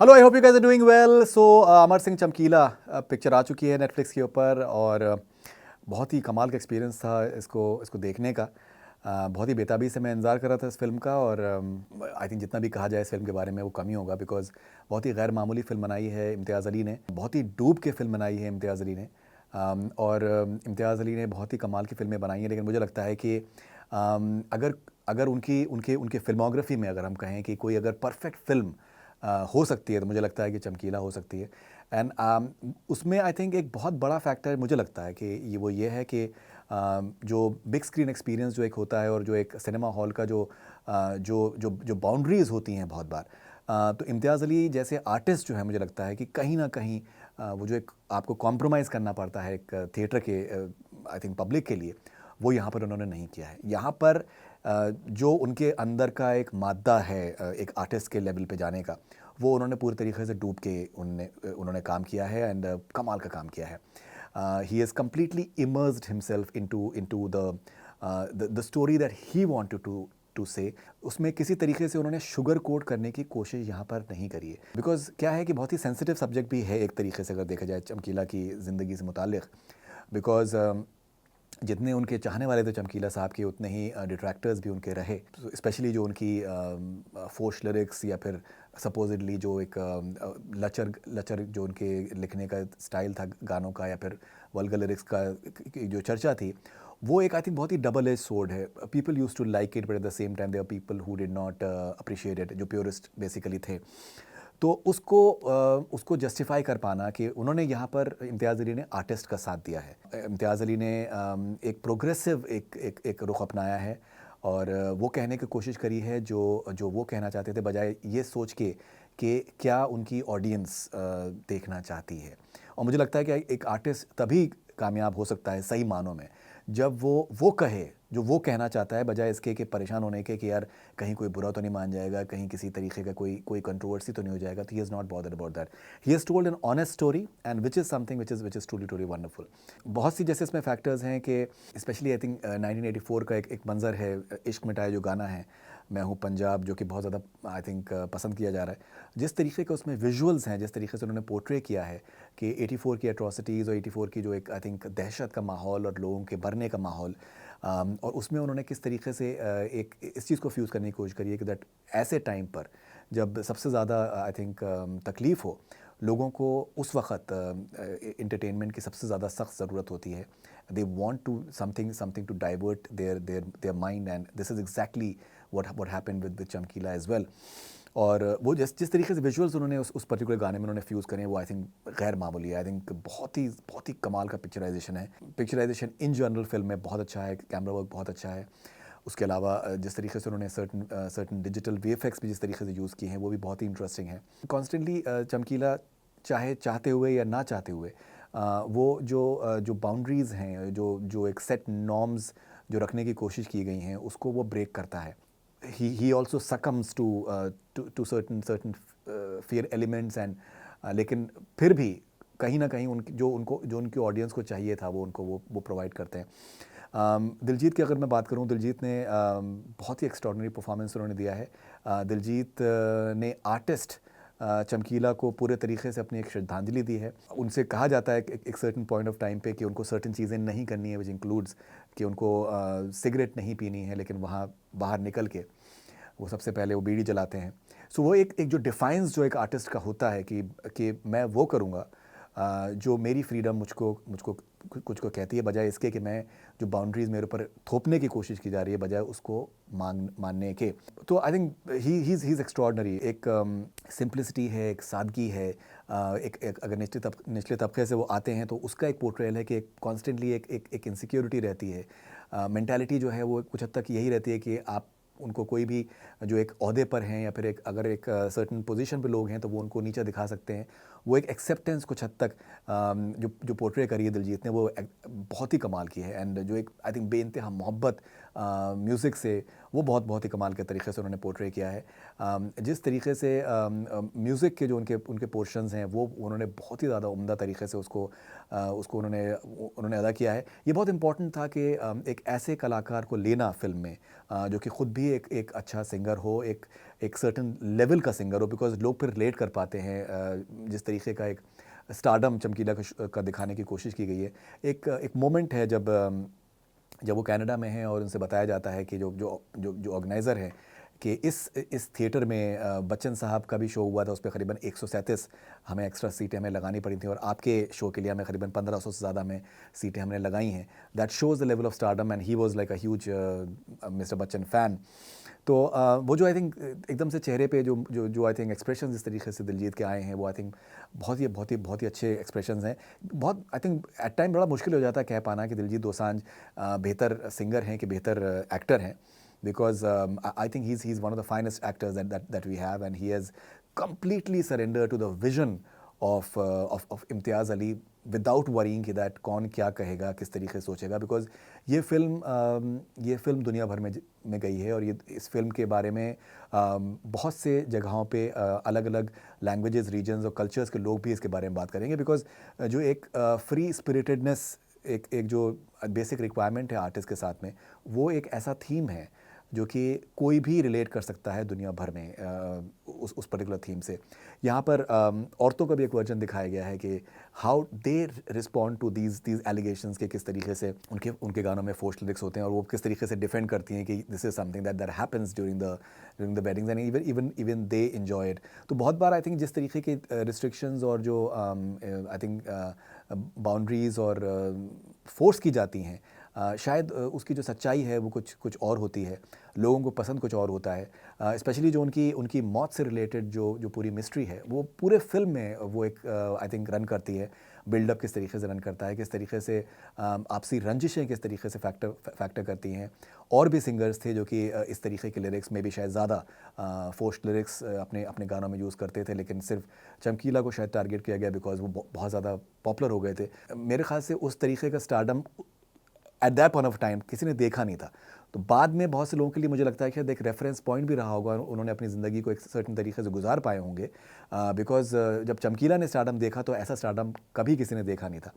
Hello, I hope you guys are doing well. So Amar Singh Chamkila picture आ चुकी है Netflix के ऊपर और बहुत ही कमाल का एक्सपीरियंस था इसको इसको देखने का। बहुत ही बेताबी से मैं इंतज़ार कर रहा था इस फिल्म का और आई थिंक जितना भी कहा जाए इस फिल्म के बारे में वो कम ही होगा, बिकॉज बहुत ही गैर मामूली फिल्म बनाई है इम्तियाज़ अली ने, बहुत ही डूब के फिल्म बनाई है इम्तियाज़ अली ने। और इम्तियाज़ अली ने बहुत ही कमाल की फिल्में बनाई हैं, लेकिन मुझे लगता है कि अगर अगर उनकी उनके उनके फिल्मोग्राफी में अगर हम कहें कि कोई अगर परफेक्ट फिल्म हो सकती है तो मुझे लगता है कि चमकीला हो सकती है। एंड उसमें आई थिंक एक बहुत बड़ा फैक्टर मुझे लगता है कि ये है कि जो बिग स्क्रीन एक्सपीरियंस जो एक होता है और जो एक सिनेमा हॉल का जो बाउंड्रीज़ होती हैं बहुत बार, तो इम्तियाज़ अली जैसे आर्टिस्ट जो है मुझे लगता है कि कहीं ना कहीं वो जो एक आपको कॉम्प्रोमाइज़ करना पड़ता है एक थिएटर के आई थिंक पब्लिक के लिए, वो यहाँ पर उन्होंने नहीं किया है। यहाँ पर जो उनके अंदर का एक मादा है एक आर्टिस्ट के लेवल पे जाने का, वो उन्होंने पूरे तरीके से डूब के उन्होंने काम किया है एंड कमाल का काम किया है। He has completely immersed himself into the story that he wanted to say. उसमें किसी तरीके से उन्होंने शुगर कोट करने की कोशिश यहाँ पर नहीं करी है, बिकॉज क्या है कि बहुत ही सेंसिटिव सब्जेक्ट भी है एक तरीके से अगर देखा जाए चमकीला की ज़िंदगी से मुतालिक। बिकॉज जितने उनके चाहने वाले थे चमकीला साहब के, उतने ही डिट्रैक्टर्स भी उनके रहे। स्पेशली जो उनकी फोर्श लिरिक्स या फिर सपोजिडली जो एक लचर लचर जो उनके लिखने का स्टाइल था गानों का, या फिर वल्गर लिरिक्स का की जो चर्चा थी, वो एक आई थिंक बहुत ही डबल एज सोर्ड है। People use to like it but at the same time there are people who did not appreciate it, जो प्योरिस्ट बेसिकली थे। तो उसको जस्टिफाई कर पाना कि उन्होंने यहाँ पर इम्तियाज़ अली ने आर्टिस्ट का साथ दिया है। इम्तियाज़ अली ने एक प्रोग्रेसिव एक रुख अपनाया है और वो कहने की कोशिश करी है जो जो वो कहना चाहते थे, बजाय ये सोच के कि क्या उनकी ऑडियंस देखना चाहती है। और मुझे लगता है कि एक आर्टिस्ट तभी कामयाब हो सकता है सही मानों में जब वो कहे जो वो कहना चाहता है, बजाय इसके कि परेशान होने के कि यार कहीं कोई बुरा तो नहीं मान जाएगा, कहीं किसी तरीके का कोई कंट्रोवर्सी तो नहीं हो जाएगा। तो he is not bothered about that. He has told an honest story and which is something which is truly truly wonderful. बहुत सी जैसे इसमें फैक्टर्स हैं कि स्पेशली आई थिंक 1984 का एक मंजर है, इश्क मिटाए जो गाना है, मैं हूँ पंजाब, जो कि बहुत ज़्यादा आई थिंक पसंद किया जा रहा है। जिस तरीके के उसमें विजुअल्स हैं, जिस तरीके से उन्होंने पोर्ट्रे किया है कि 84 की एट्रॉसिटीज़ और 84 की जो एक आई थिंक दहशत का माहौल और लोगों के भरने का माहौल, और उसमें उन्होंने किस तरीके से एक इस चीज़ को फ्यूज़ करने की कोशिश करी है कि दैट ऐसे टाइम पर जब सबसे ज़्यादा आई थिंक तकलीफ़ हो लोगों को, उस वक्त इंटरटेनमेंट की सबसे ज़्यादा सख्त ज़रूरत होती है। They want to something to divert their mind, and this is exactly what happened with Chamkila as well. और वो जिस तरीके से विजुअल्स उन्होंने उस पर्टिकुलर गाने में उन्होंने फ्यूज़ करें, वो आई थिंक गैर मामूली है। आई थिंक बहुत ही कमाल का पिक्चराइजेशन है। पिक्चराइजेशन इन जनरल फिल्म में बहुत अच्छा है, कैमरा वर्क बहुत अच्छा है। उसके अलावा जिस तरीके से उन्होंने सर्टन डिजिटल वीएफएक्स भी जिस तरीके से यूज़ किए हैं, वो भी बहुत ही इंटरेस्टिंग है। कॉन्स्टेंटली चमकीला चाहते हुए या ना चाहते हुए वो जो बाउंड्रीज़ हैं, जो जो एक सेट नॉर्म्स जो रखने की कोशिश की गई हैं, उसको वो ब्रेक करता है। he also succumbs to certain fear elements and लेकिन फिर भी कहीं ना कहीं जो उनकी ऑडियंस को चाहिए था वो उनको वो प्रोवाइड करते हैं। दिलजीत की अगर मैं बात करूं, दिलजीत ने बहुत ही एक्स्ट्रॉर्डनरी परफॉर्मेंस उन्होंने दिया है। दिलजीत ने आर्टिस्ट चमकीला को पूरे तरीके से अपनी एक श्रद्धांजलि दी है। उनसे कहा जाता है एक सर्टेन पॉइंट ऑफ टाइम पे कि उनको सर्टेन चीज़ें नहीं करनी है, विच इंक्लूड्स कि उनको सिगरेट नहीं पीनी है, लेकिन वहाँ बाहर निकल के वो सबसे पहले वो बीड़ी जलाते हैं। सो वो एक जो डिफाइंस जो एक आर्टिस्ट का होता है कि मैं वो करूँगा जो मेरी फ्रीडम मुझको मुझको कुछ को कहती है, बजाय इसके कि मैं जो बाउंड्रीज़ मेरे ऊपर थोपने की कोशिश की जा रही है बजाय उसको मानने के। तो I think he is extraordinary. एक सिंप्लिसिटी है, एक सादगी है। एक अगर निचले तबके से वो आते हैं तो उसका एक पोर्ट्रेल है कि कॉन्स्टेंटली एक इनसिक्योरिटी रहती है। मेंटालिटी जो है वो कुछ हद तक यही रहती है कि आप उनको कोई भी जो एक ओहदे पर हैं या फिर अगर एक सर्टन पोजीशन पे लोग हैं तो वो उनको नीचे दिखा सकते हैं। वो एक एक्सेप्टेंस कुछ हद तक जो पोर्ट्रे करी है दिलजीत ने, वो बहुत ही कमाल की है। एंड जो एक आई थिंक बेइंतहा मोहब्बत म्यूज़िक से, वो बहुत बहुत ही कमाल के तरीके से उन्होंने पोर्ट्रे किया है। जिस तरीके से म्यूज़िक के जो उनके उनके पोर्शंस हैं वो उन्होंने बहुत ही ज़्यादा उम्दा तरीके से उसको उन्होंने अदा किया है। ये बहुत इम्पोर्टेंट था कि एक ऐसे कलाकार को लेना फ़िल्म में जो कि ख़ुद भी एक अच्छा सिंगर हो, एक सर्टेन लेवल का सिंगर हो, बिकॉज़ लोग फिर रिलेट कर पाते हैं। जिस तरीके का एक स्टारडम चमकीला का दिखाने की कोशिश की गई है। एक मोमेंट है जब वो कनाडा में हैं और उनसे बताया जाता है कि जो ऑर्गेनाइज़र हैं कि इस थिएटर में बच्चन साहब का भी शो हुआ था, उस पे करीबन 137 हमें एक्स्ट्रा सीटें हमें लगानी पड़ी थी और आपके शो के लिए हमें करीबन 1500 से ज़्यादा हमें सीटें हमने लगाई हैं। That shows the level of stardom and he was like a huge mister Bachchan fan. तो वो जो आई थिंक एकदम से चेहरे पे जो आई थिंक एक्सप्रेशंस इस तरीके से दिलजीत के आए हैं, वो आई थिंक बहुत ही अच्छे एक्सप्रेशंस हैं। बहुत आई थिंक एट टाइम बड़ा मुश्किल हो जाता है कह पाना कि दिलजीत दोसांझ बेहतर सिंगर हैं कि बेहतर एक्टर हैं, because I think he's one of the finest actors that we have, and he has completely surrendered to the vision of Imtiaz Ali without worrying कि दैट कौन क्या कहेगा, किस तरीके से सोचेगा, बिकॉज ये फिल्म दुनिया भर में गई है और ये इस फिल्म के बारे में बहुत से जगहों पे अलग अलग लैंग्वेजेस, रीजन्स और कल्चर्स के लोग भी इसके बारे में बात करेंगे, बिकॉज जो एक फ्री स्पिरिटेडनेस एक जो बेसिक रिक्वायरमेंट है आर्टिस्ट के साथ में, वो एक ऐसा थीम है जो कि कोई भी रिलेट कर सकता है दुनिया भर में उस पर्टिकुलर थीम से। यहाँ पर औरतों का भी एक वर्जन दिखाया गया है कि how they respond to these allegations के किस तरीके से उनके गानों में फोर्स्ड लिरिक्स होते हैं और वो किस तरीके से डिफेंड करती हैं कि this is something that happens during the weddings and even they enjoy it. तो बहुत बार आई थिंक जिस तरीके की रिस्ट्रिक्शंस और जो आई थिंक बाउंड्रीज़ और फोर्स की जाती हैं, शायद उसकी जो सच्चाई है वो कुछ और होती है, लोगों को पसंद कुछ और होता है। स्पेशली जो उनकी मौत से रिलेटेड जो पूरी मिस्ट्री है, वो पूरे फिल्म में वो एक आई थिंक रन करती है। बिल्डअप किस तरीके से रन करता है, किस तरीके से आपसी रंजिशें किस तरीके से फैक्टर करती हैं। और भी सिंगर्स थे जो कि इस तरीके के लिरिक्स में भी शायद ज़्यादा फोर्स्ड लिरिक्स अपने गानों में यूज़ करते थे, लेकिन सिर्फ चमकीला को शायद टारगेट किया गया बिकॉज वो बहुत ज़्यादा पॉपुलर हो गए थे। मेरे ख्याल से उस तरीके का stardom at that point of time किसी ने देखा नहीं था। तो बाद में बहुत से लोगों के लिए मुझे लगता है कि एक रेफरेंस पॉइंट भी रहा होगा, उन्होंने अपनी ज़िंदगी को एक सर्टेन तरीके से गुजार पाए होंगे, बिकॉज जब चमकीला ने स्टारडम देखा तो ऐसा स्टारडम कभी किसी ने देखा नहीं था।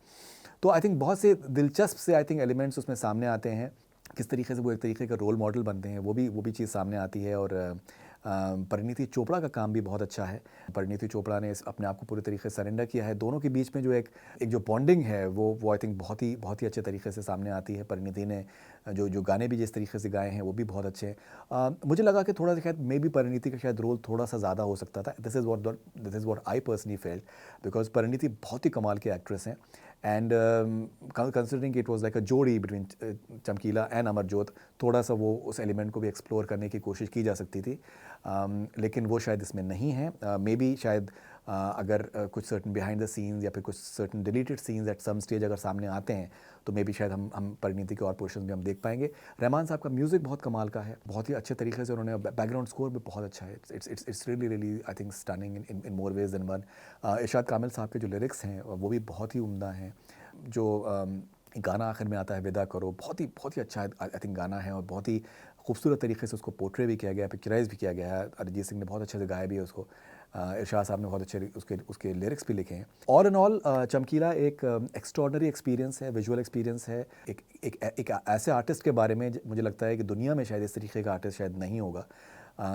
तो आई थिंक बहुत से दिलचस्प से आई थिंक एलिमेंट्स उसमें सामने आते हैं, किस तरीके से वो एक तरीके का रोल मॉडल बनते हैं, वो भी चीज़ सामने आती है। और परिणीति चोपड़ा का काम भी बहुत अच्छा है। परिणीति चोपड़ा ने अपने आप को पूरे तरीके से सरेंडर किया है। दोनों के बीच में जो एक जो बॉन्डिंग है वो आई थिंक बहुत ही अच्छे तरीके से सामने आती है। परिणीति ने जो गाने भी जिस तरीके से गाए हैं वो भी बहुत अच्छे हैं। मुझे लगा कि थोड़ा सा शायद मे बी परिणीति का शायद रोल थोड़ा सा ज़्यादा हो सकता था। This is what I personally felt, because Parineeti बहुत ही कमाल के एक्ट्रेस हैं। And considering it was like अ जोड़ी बिटवीन चमकीला एंड अमरजोत, थोड़ा सा वो उस एलिमेंट को भी एक्सप्लोर करने की कोशिश की जा सकती थी, लेकिन वो शायद इसमें नहीं है। मे बी शायद अगर कुछ सर्टन बिहाइंड द सीन्स या फिर कुछ certain deleted scenes at some stage अगर सामने आते हैं तो मे बी शायद हम परिणीति के और पोर्शन भी हम देख पाएंगे। रहमान साहब का म्यूज़िक बहुत कमाल का है, बहुत ही अच्छे तरीके से उन्होंने, बैकग्राउंड स्कोर भी बहुत अच्छा है। It's really I think stunning in more ways than one. Irshad Kamil साहब के जो लिरिक्स हैं वो भी बहुत ही उम्दा हैं। जो गाना आखिर में आता है विदा करो, बहुत ही अच्छा आई थिंक गाना है और बहुत ही खूबसूरत तरीके से उसको पोर्ट्रे भी किया गया है, पिक्चराइज भी किया गया है। अरिजीत सिंह ने बहुत अच्छे से गाया भी है उसको, इरशाद साहब ने बहुत अच्छे उसके लिरिक्स भी लिखे हैं। ऑल इन ऑल चमकीला एक एक्स्ट्रॉर्डनरी एक्सपीरियंस है, विजुअल एक्सपीरियंस है। एक ऐसे आर्टिस्ट के बारे में मुझे लगता है कि दुनिया में शायद इस तरीके का आर्टिस्ट शायद नहीं होगा,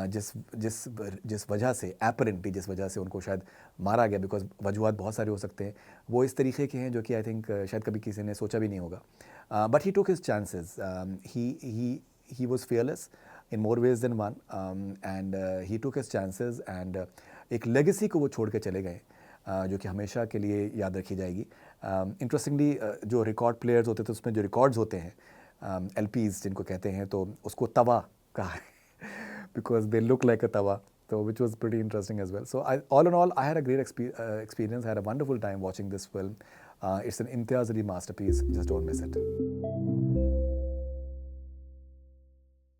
जिस वजह से एपरेंटली जिस वजह से उनको शायद मारा गया, बिकॉज वजूहत बहुत सारे हो सकते हैं, वो इस तरीके के हैं जो कि आई थिंक शायद कभी किसी ने सोचा भी नहीं होगा। But he took his chances, he was fearless in more ways than one, and he took his chances and एक लेगेसी को वो छोड़ के चले गए, जो कि हमेशा के लिए याद रखी जाएगी। इंटरेस्टिंगली जो रिकॉर्ड प्लेयर्स होते थे उसमें जो रिकॉर्ड्स होते हैं LPs जिनको कहते हैं, तो उसको तवा कहा है because they look like a tawa, so which was pretty interesting as well. So all in all, I had a great experience. I had a wonderful time watching this film. It's an Imtiaz Ali masterpiece. Just don't miss it.